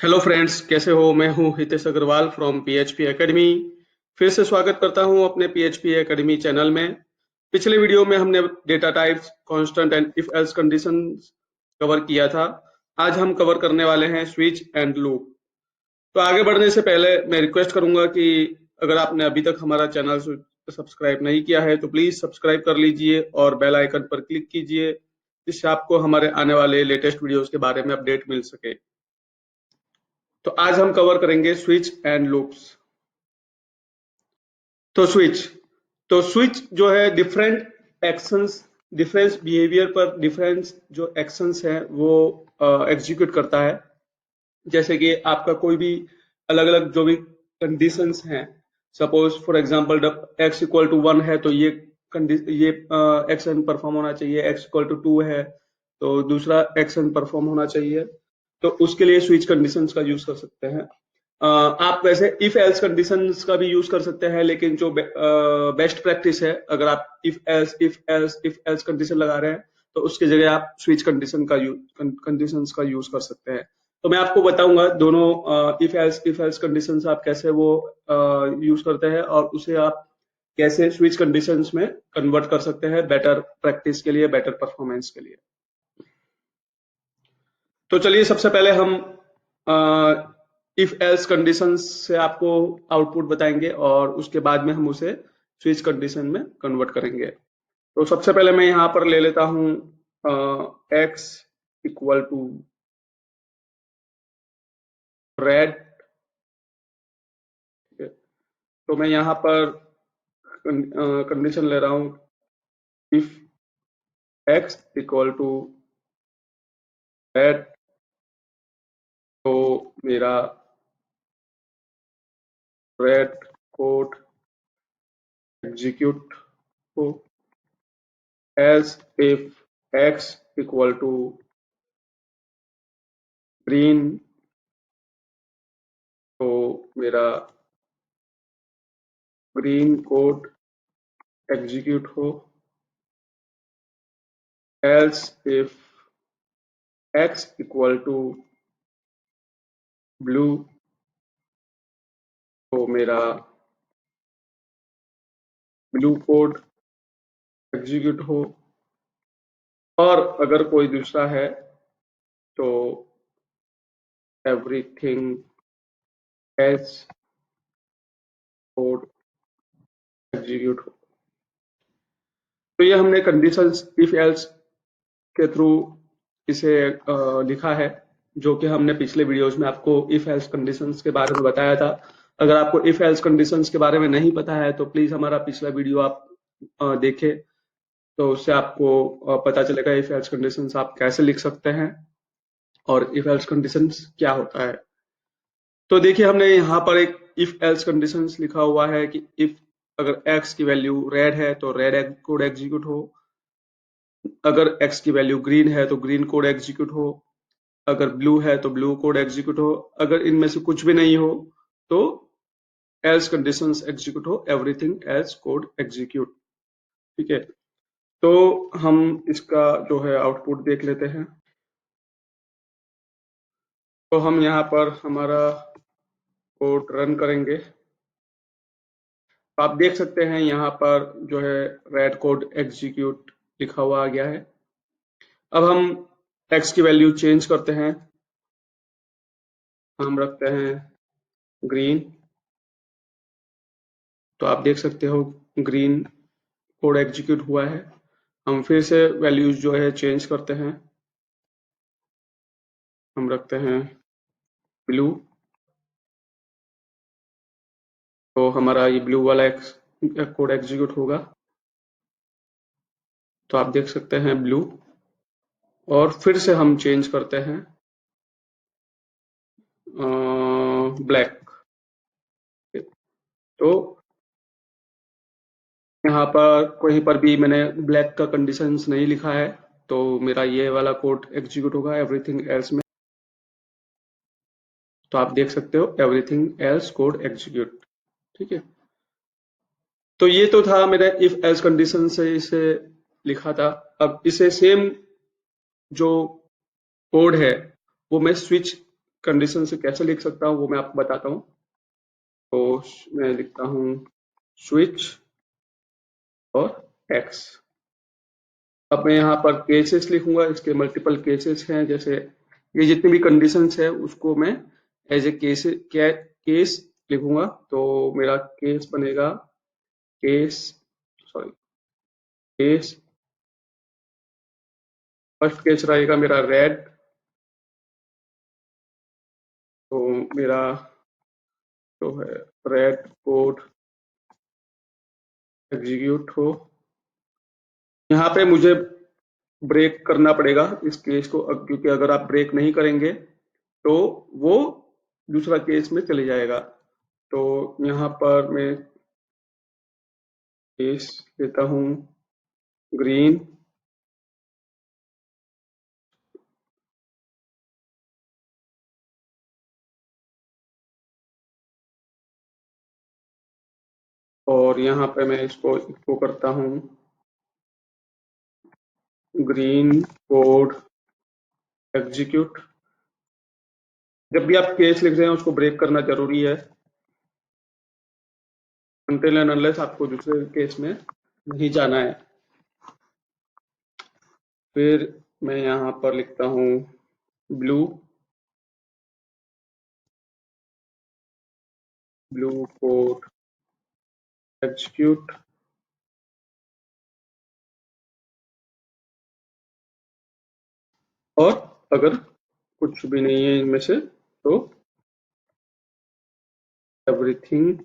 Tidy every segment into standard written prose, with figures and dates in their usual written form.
Hello friends, कैसे हो? मैं हूं Hitesh Agrawal from PHP Academy. फिर से स्वागत करता हूं अपने पीएचपी एकेडमी चैनल में। पिछले वीडियो में हमने data types, constant and if else conditions cover किया था। आज हम कवर करने वाले हैं स्विच एंड लूप। तो आगे बढ़ने से पहले मैं रिक्वेस्ट करूंगा कि अगर आपने अभी तक हमारा चैनल सब्सक्राइब नहीं किया है तो प्लीज सब्सक्राइब कर लीजिए और बेल आइकन पर क्लिक कीजिए, जिससे आपको हमारे आने वाले लेटेस्ट वीडियोस के बारे में अपडेट मिल सके। तो आज हम कवर करेंगे स्विच एंड लूप्स। तो स्विच जो है डिफरेंट एक्शंस, डिफरेंस बिहेवियर पर डिफरेंस जो एक्शंस हैं वो एग्जीक्यूट करता है। जैसे कि आपका कोई भी अलग अलग जो भी कंडीशंस हैं, suppose for example x equal to 1 है तो ये एक्शन परफॉर्म होना चाहिए, x इक्वल टू 2 है तो दूसरा एक्शन परफॉर्म होना चाहिए। तो उसके लिए स्विच कंडीशंस का यूज कर सकते हैं। आप वैसे इफ एल्स कंडीशंस का भी यूज कर सकते हैं, लेकिन जो बेस्ट प्रैक्टिस है, अगर आप इफ एल्स कंडीशन लगा रहे हैं तो उसकी जगह आप स्विच कंडीशंस का यूज कर सकते हैं। तो मैं आपको बताऊंगा दोनों इफ एल्स कंडीशंस आप कैसे वो यूज करते हैं और उसे आप कैसे स्विच कंडीशंस में कन्वर्ट कर सकते हैं बेटर प्रैक्टिस के लिए, बेटर परफॉर्मेंस के लिए। तो चलिए सबसे पहले हम इफ एल्स कंडीशंस से आपको आउटपुट बताएंगे और उसके बाद में हम उसे स्विच कंडीशन में कन्वर्ट करेंगे। तो सबसे पहले मैं यहाँ पर ले लेता हूँ x इक्वल टू रेड। तो मैं यहाँ पर कंडीशन ले रहा हूँ if x equal to red, तो मेरा रेड कोड एग्जीक्यूट हो। Else if x equal to green, तो मेरा ग्रीन कोड एग्जीक्यूट हो। Else if x equal to blue, तो मेरा ब्लू कोड एग्जीक्यूट हो। और अगर कोई दूसरा है तो एवरीथिंग एल्स कोड एग्जीक्यूट हो। तो ये हमने कंडीशंस इफ एल्स के थ्रू इसे लिखा है, जो कि हमने पिछले वीडियोस में आपको इफ एल्स कंडीशंस के बारे में बताया था। अगर आपको इफ एल्स कंडीशंस के बारे में नहीं पता है तो प्लीज हमारा पिछला वीडियो आप देखें, तो उससे आपको पता चलेगा इफ एल्स कंडीशंस आप कैसे लिख सकते हैं और इफ एल्स कंडीशंस क्या होता है। तो देखिए हमने यहाँ पर एक इफ एल्स कंडीशंस लिखा हुआ है कि इफ अगर x की वैल्यू रेड है तो रेड कोड एग्जीक्यूट हो, अगर x की वैल्यू ग्रीन है तो ग्रीन कोड एग्जीक्यूट हो, अगर ब्लू है तो ब्लू कोड एग्जीक्यूट हो, अगर इनमें से कुछ भी नहीं हो तो एल्स कंडीशंस एग्जीक्यूट हो, एवरीथिंग एल्स कोड एग्जीक्यूट। ठीक है, तो हम इसका जो है आउटपुट देख लेते हैं। तो हम यहाँ पर हमारा कोड रन करेंगे। आप देख सकते हैं यहाँ पर जो है रेड कोड एग्जीक्यूट लिखा हुआ आ गया है। अब हम x की वैल्यू चेंज करते हैं, हम रखते हैं ग्रीन। तो आप देख सकते हो ग्रीन कोड एग्जीक्यूट हुआ है। हम फिर से वैल्यूज जो है चेंज करते हैं, हम रखते हैं ब्लू। तो हमारा ये ब्लू वाला कोड एग्जीक्यूट होगा। तो आप देख सकते हैं ब्लू। और फिर से हम चेंज करते हैं ब्लैक। तो यहाँ पर कहीं पर भी मैंने ब्लैक का कंडीशंस नहीं लिखा है, तो मेरा ये वाला कोड एग्जीक्यूट होगा एवरीथिंग एल्स में। तो आप देख सकते हो एवरीथिंग एल्स कोड एग्जीक्यूट। ठीक है, तो ये तो था मेरा इफ एल्स कंडीशन से इसे लिखा था। अब इसे सेम जो कोड है वो मैं स्विच कंडीशन से कैसे लिख सकता हूँ वो मैं आपको बताता हूँ। तो मैं लिखता हूँ स्विच और एक्स। अब मैं यहाँ पर केसेस लिखूंगा, इसके मल्टीपल केसेस हैं, जैसे ये जितनी भी कंडीशंस है उसको मैं एज ए केस लिखूंगा। तो मेरा केस बनेगा case, sorry, case, first case रहेगा मेरा रेड। तो मेरा जो है रेड कोड एग्जीक्यूट हो। यहाँ पे मुझे ब्रेक करना पड़ेगा इस केस को, क्योंकि अगर आप ब्रेक नहीं करेंगे तो वो दूसरा केस में चले जाएगा। तो यहाँ पर मैं केस लेता हूँ ग्रीन, और यहाँ पे मैं इसको इको करता हूँ ग्रीन कोड एग्जीक्यूट। जब भी आप केस लिख रहे हैं उसको ब्रेक करना जरूरी है, अनटिल एंड अनलेस आपको दूसरे केस में नहीं जाना है। फिर मैं यहाँ पर लिखता हूँ ब्लू, ब्लू कोड एग्जीक्यूट। और अगर कुछ भी नहीं है इनमें से तो एवरीथिंग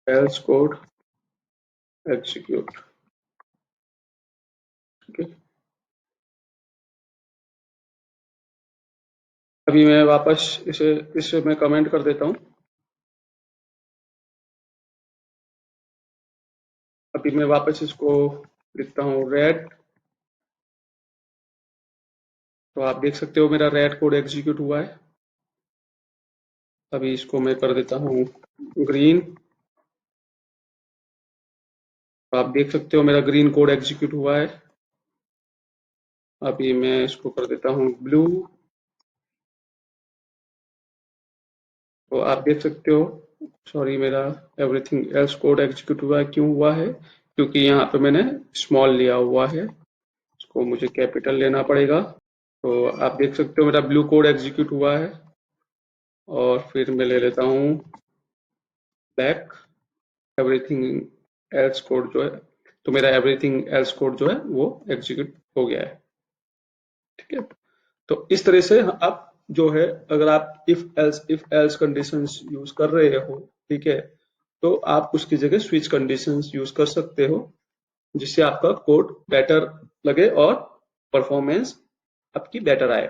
एल्स कोड एग्जीक्यूट। ठीक है, अभी मैं वापस इसे मैं कमेंट कर देता हूँ। अभी मैं वापस इसको लिखता हूँ रेड। तो आप देख सकते हो मेरा रेड कोड एग्जीक्यूट हुआ है। अभी इसको मैं कर देता हूँ ग्रीन। तो आप देख सकते हो मेरा ग्रीन कोड एग्जीक्यूट हुआ है। अभी मैं इसको कर देता हूँ ब्लू। तो आप देख सकते हो, सॉरी, मेरा एवरीथिंग एल्स कोड एग्जीक्यूट हुआ है। क्यों हुआ है? क्योंकि यहाँ पे मैंने स्मॉल लिया हुआ है, इसको मुझे कैपिटल लेना पड़ेगा। तो आप देख सकते हो मेरा ब्लू कोड एग्जीक्यूट हुआ है। और फिर मैं ले लेता हूँ बैक एवरीथिंग एल्स कोड जो है। तो मेरा एवरीथिंग एल्स कोड जो है वो एग्जीक्यूट हो गया है। ठीक है, तो इस तरह से आप जो है, अगर आप इफ एल्स कंडीशंस यूज कर रहे हो, ठीक है, तो आप उसकी जगह स्विच कंडीशंस यूज कर सकते हो, जिससे आपका कोड बेटर लगे और परफॉर्मेंस आपकी बेटर आए।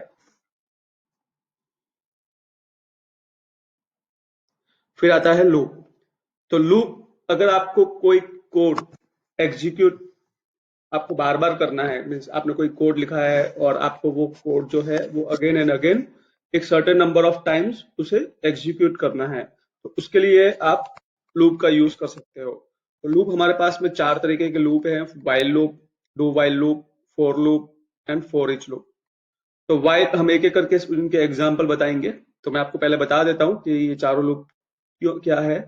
फिर आता है लूप। तो लूप, अगर आपको कोई कोड एग्जीक्यूट आपको बार बार करना है, मीन्स आपने कोई कोड लिखा है और आपको वो कोड जो है वो अगेन एंड अगेन एक सर्टेन नंबर ऑफ टाइम्स उसे एग्जीक्यूट करना है, तो उसके लिए आप लूप का यूज कर सकते हो। तो लूप हमारे पास में चार तरीके के लूप हैं: while loop, do while loop, for loop and for each loop. तो वाइल हम एक एक करके इनके एग्जाम्पल बताएंगे। तो मैं आपको पहले बता देता हूँ कि ये चारों लूप क्या है।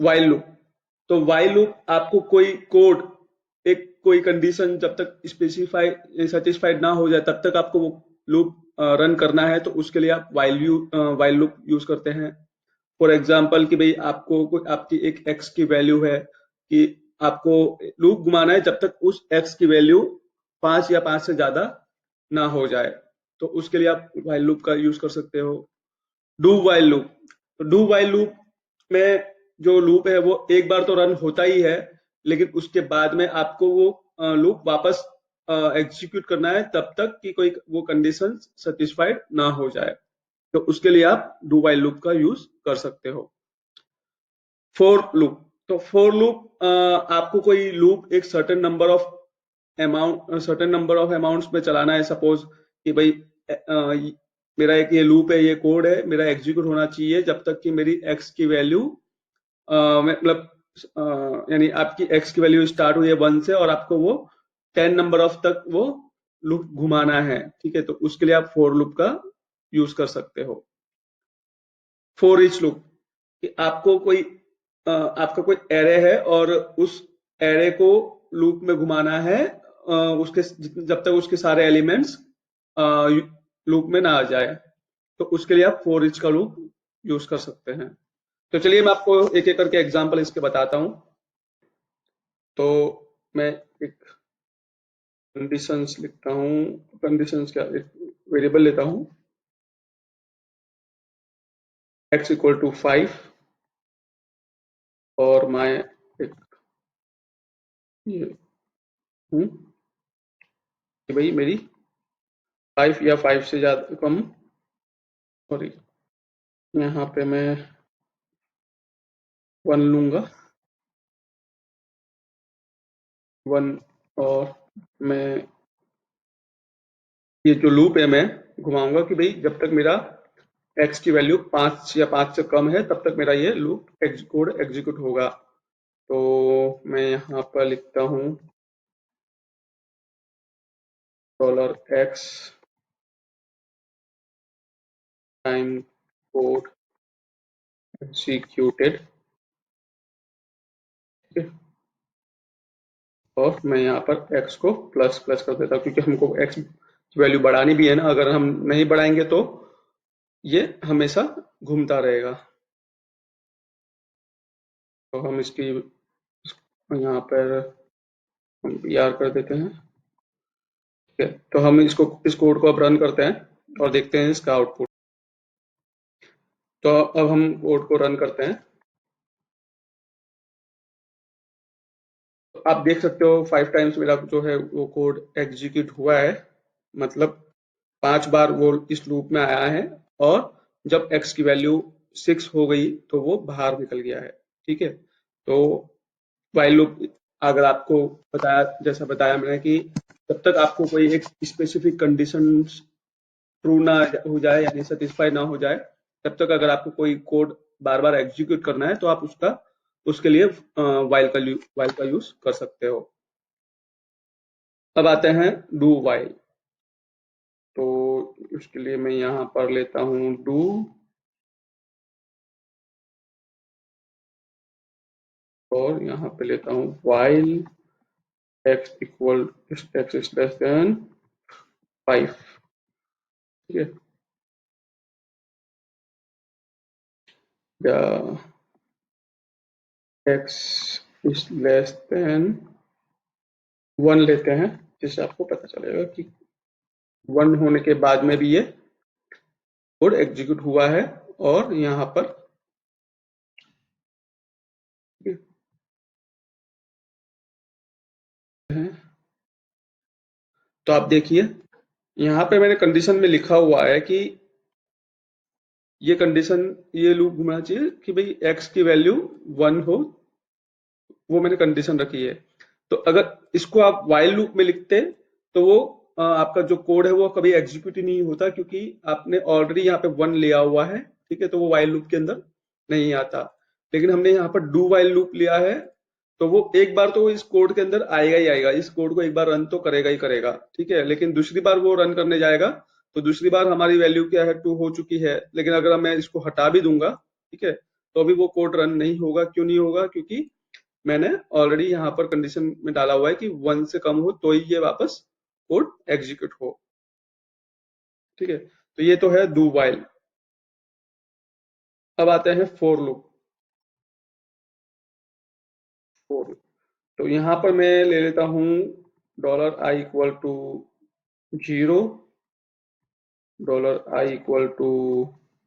वाइल लूप, तो वाइल लूप आपको कोई कोड, एक कोई कंडीशन जब तक स्पेसिफाई सेटिस्फाइड ना हो जाए तब तक आपको वो लूप रन करना है, तो उसके लिए आप वाइल लूप यूज करते हैं। फॉर एग्जाम्पल कि भाई आपकी एक एक्स की वैल्यू है, कि आपको लूप घुमाना है जब तक उस एक्स की वैल्यू 5 या 5 से ज्यादा ना हो जाए, तो उसके लिए आप वाइल लूप का यूज कर सकते हो। डू वाइल लूप, तो डू वाइल लूप में जो लूप है वो एक बार तो रन होता ही है, लेकिन उसके बाद में आपको वो लूप वापस एग्जीक्यूट करना है तब तक कि कोई वो कंडीशन सेटिस्फाइड ना हो जाए, तो उसके लिए आप डू वाइल लूप का यूज कर सकते हो। फोर लूप, तो फोर लूप आपको कोई लूप एक सर्टेन नंबर ऑफ अमाउंट्स में चलाना है। सपोज कि भाई मेरा एक ये लूप है, ये कोड है, मेरा एग्जीक्यूट होना चाहिए जब तक कि मेरी एक्स की वैल्यू, मतलब यानी आपकी एक्स की वैल्यू स्टार्ट हुई है 1 से और आपको वो 10 नंबर ऑफ तक वो लूप घुमाना है। ठीक है, तो उसके लिए आप फोर लूप का यूज कर सकते हो। फॉर ईच लूप, कि आपको कोई आपका कोई एरे है और उस एरे को लूप में घुमाना है, उसके जब तक उसके सारे एलिमेंट्स लूप में ना आ जाए, तो उसके लिए आप फॉर ईच का लूप यूज कर सकते हैं। तो चलिए मैं आपको एक एक करके एग्जांपल इसके बताता हूं। तो मैं एक कंडीशंस लिखता हूं। कंडीशंस क्या, एक वेरिएबल लेता हूं, x इक्वल टू 5, और मैं एक ये हूं कि भाई मेरी 5 या 5 से ज्यादा कम, सॉरी, यहाँ पे मैं 1 लूंगा, 1, और मैं ये जो लूप है मैं घुमाऊंगा कि भाई जब तक मेरा x की वैल्यू 5 या 5 से कम है तब तक मेरा ये लूप कोड एग्जीक्यूट होगा। तो मैं यहाँ पर लिखता हूँ $x टाइम कोड एग्जीक्यूटेड, ठीक है, और मैं यहाँ पर x को प्लस प्लस कर देता हूँ क्योंकि हमको x की वैल्यू बढ़ानी भी है ना, अगर हम नहीं बढ़ाएंगे तो ये हमेशा घूमता रहेगा। तो हम इसकी यहाँ पर हम PR कर देते हैं, ठीक है। तो हम इस कोड को अब रन करते हैं और देखते हैं इसका आउटपुट। तो अब हम कोड को रन करते हैं, तो आप देख सकते हो 5 टाइम्स मेरा जो है वो कोड एग्जीक्यूट हुआ है, मतलब 5 बार वो इस लूप में आया है, और जब x की वैल्यू 6 हो गई तो वो बाहर निकल गया है, ठीक है। तो वाइल लूप, अगर आपको बताया, जैसा बताया मैंने कि जब तक आपको कोई एक स्पेसिफिक कंडीशन ट्रू ना हो जाए यानी सेटिस्फाई ना हो जाए, तब तक अगर आपको कोई कोड बार बार एग्जीक्यूट करना है तो आप उसके लिए वाइल का यूज कर सकते हो। अब आते हैं डू वाइल। तो उसके लिए मैं यहाँ पर लेता हूँ डू, और यहाँ पे लेता हूँ while x equal x is less then 5, ठीक है, या x इज लेस देन 1 लेते हैं, जिससे आपको पता चलेगा कि 1 होने के बाद में भी ये कोड एग्जीक्यूट हुआ है। और यहाँ पर है, तो आप देखिए यहाँ पे मैंने कंडीशन में लिखा हुआ है कि ये कंडीशन, ये लूप घूमना चाहिए कि भाई x की वैल्यू 1 हो, वो मैंने कंडीशन रखी है। तो अगर इसको आप वाइल लूप में लिखते तो वो आपका जो कोड है वो कभी एग्जीक्यूट ही नहीं होता, क्योंकि आपने ऑलरेडी यहाँ पे 1 लिया हुआ है, ठीक है, तो वो वाइल लूप के अंदर नहीं आता। लेकिन हमने यहाँ पर डू वाइल लूप लिया है, तो वो एक बार तो इस कोड के अंदर आएगा ही आएगा, इस कोड को एक बार रन तो करेगा ही करेगा, ठीक है, लेकिन दूसरी बार वो रन करने जाएगा तो दूसरी बार हमारी वैल्यू क्या है, 2 हो चुकी है, लेकिन अगर मैं इसको हटा भी दूंगा, ठीक है, तो अभी वो कोड रन नहीं होगा। क्यों नहीं होगा? क्योंकि मैंने ऑलरेडी यहाँ पर कंडीशन में डाला हुआ है कि 1 से कम हो तो ही ये वापस कोड एग्जीक्यूट हो, ठीक है। तो ये तो है डू वाइल। अब आते हैं फोर लूप। फोर, तो यहाँ पर मैं ले लेता हूँ $i equal to 0, $i equal to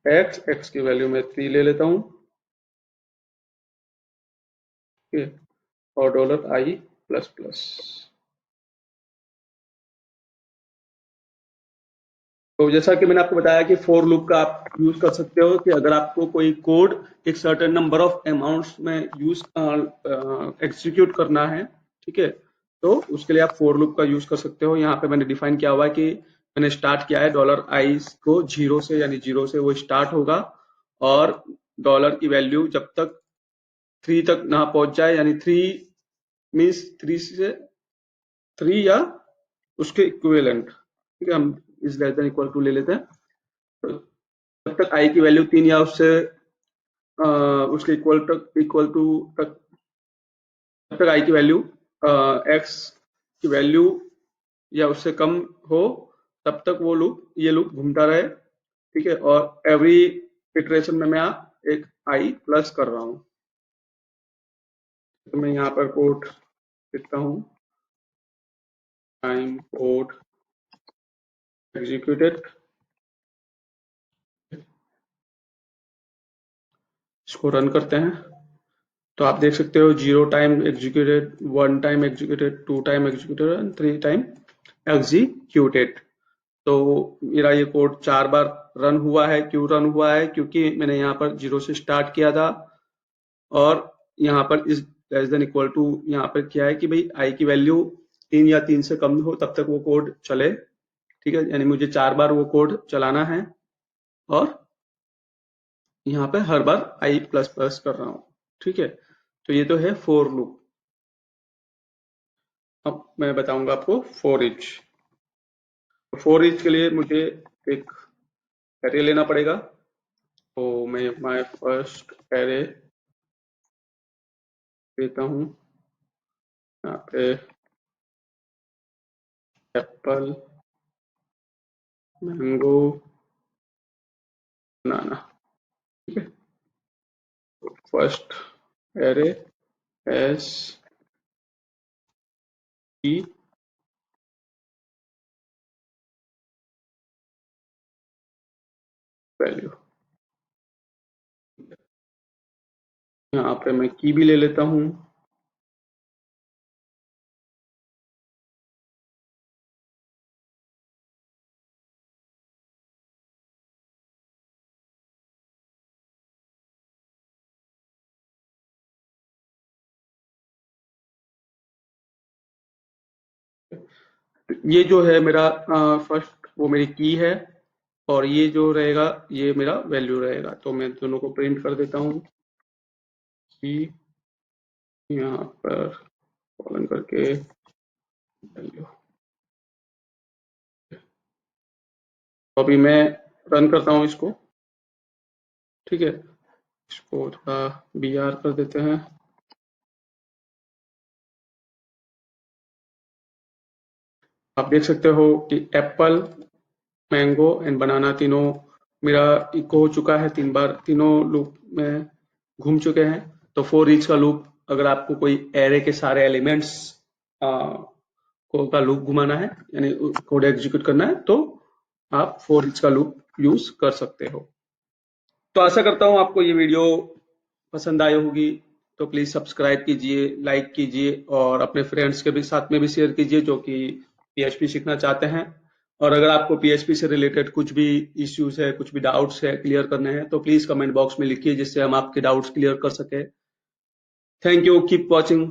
x की वैल्यू में 3 ले लेता हूँ, ठीक है, और $i प्लस प्लस। तो जैसा कि मैंने आपको बताया कि फोर लूप का आप यूज कर सकते हो कि अगर आपको कोई कोड एक सर्टेन नंबर ऑफ अमाउंट्स में यूज एग्जीक्यूट करना है, ठीक है, तो उसके लिए आप फोर लूप का यूज कर सकते हो। यहाँ पे मैंने डिफाइन किया हुआ है कि मैंने स्टार्ट किया है $i को 0 से, यानी 0 से वो स्टार्ट होगा, और डॉलर की वैल्यू जब तक 3 तक ना पहुंच जाए, यानी 3 मीन्स 3 से 3 या उसके इक्विवेलेंट, ठीक है, हम is less than equal to ले लेते हैं। तक आई की वैल्यू 3 या उससे उसके इक्वल टू तक, जब तक आई की वैल्यू एक्स की वैल्यू या उससे कम हो, तब तक वो ये लूप घूमता रहे। ठीक है, और एवरी इटरेशन में मैं एक आई प्लस कर रहा हूं। तो मैं यहाँ पर कोड लिखता हूँ, टाइम कोड एग्जीक्यूटेड। इसको रन करते हैं तो आप देख सकते हो 0 time executed, 1 time executed, 2 time executed and 3 time executed. तो मेरा ये कोड 4 बार रन हुआ है। क्यों रन हुआ है? क्योंकि मैंने यहाँ पर 0 से स्टार्ट किया था और यहाँ पर इस लेस देन इक्वल टू यहाँ पर क्या है कि भाई आई की वैल्यू 3 या 3 से कम हो तब तक वो कोड चले। ठीक है, यानी मुझे 4 बार वो कोड चलाना है और यहाँ पे हर बार आई प्लस प्लस कर रहा हूँ। ठीक है, तो ये तो है फोर लूप। अब मैं बताऊंगा आपको फोर ईच। फोर ईच के लिए मुझे एक एरे लेना पड़ेगा। तो मैं माय फर्स्ट एरे लेता हूँ, यहाँ पे एप्पल, मैंगो, बनाना। ठीक है, first array S E value. यहाँ पे मैं की भी ले लेता हूँ। ये जो है मेरा फर्स्ट वो मेरी की है और ये जो रहेगा ये मेरा वैल्यू रहेगा। तो मैं दोनों को प्रिंट कर देता हूँ, की यहाँ पर कॉलन करके वैल्यू। तो अभी मैं रन करता हूँ इसको। ठीक है, इसको थोड़ा BR कर देते हैं। आप देख सकते हो कि एप्पल, मैंगो एंड बनाना तीनों मेरा इको हो चुका है। 3 बार तीनों लूप में घूम चुके हैं। तो फोर ईच का लूप, अगर आपको कोई एरे के सारे एलिमेंट्स को का लूप घुमाना है यानी कोड एग्जीक्यूट करना है तो आप फोर ईच का लूप यूज कर सकते हो। तो आशा करता हूँ आपको ये वीडियो पसंद आई होगी। तो प्लीज सब्सक्राइब कीजिए, लाइक कीजिए और अपने फ्रेंड्स के भी साथ में भी शेयर कीजिए जो कि PHP सीखना चाहते हैं। और अगर आपको PHP से रिलेटेड कुछ भी इश्यूज है, कुछ भी डाउट्स है क्लियर करने हैं तो प्लीज कमेंट बॉक्स में लिखिए जिससे हम आपके डाउट्स क्लियर कर सके। Thank you, keep watching.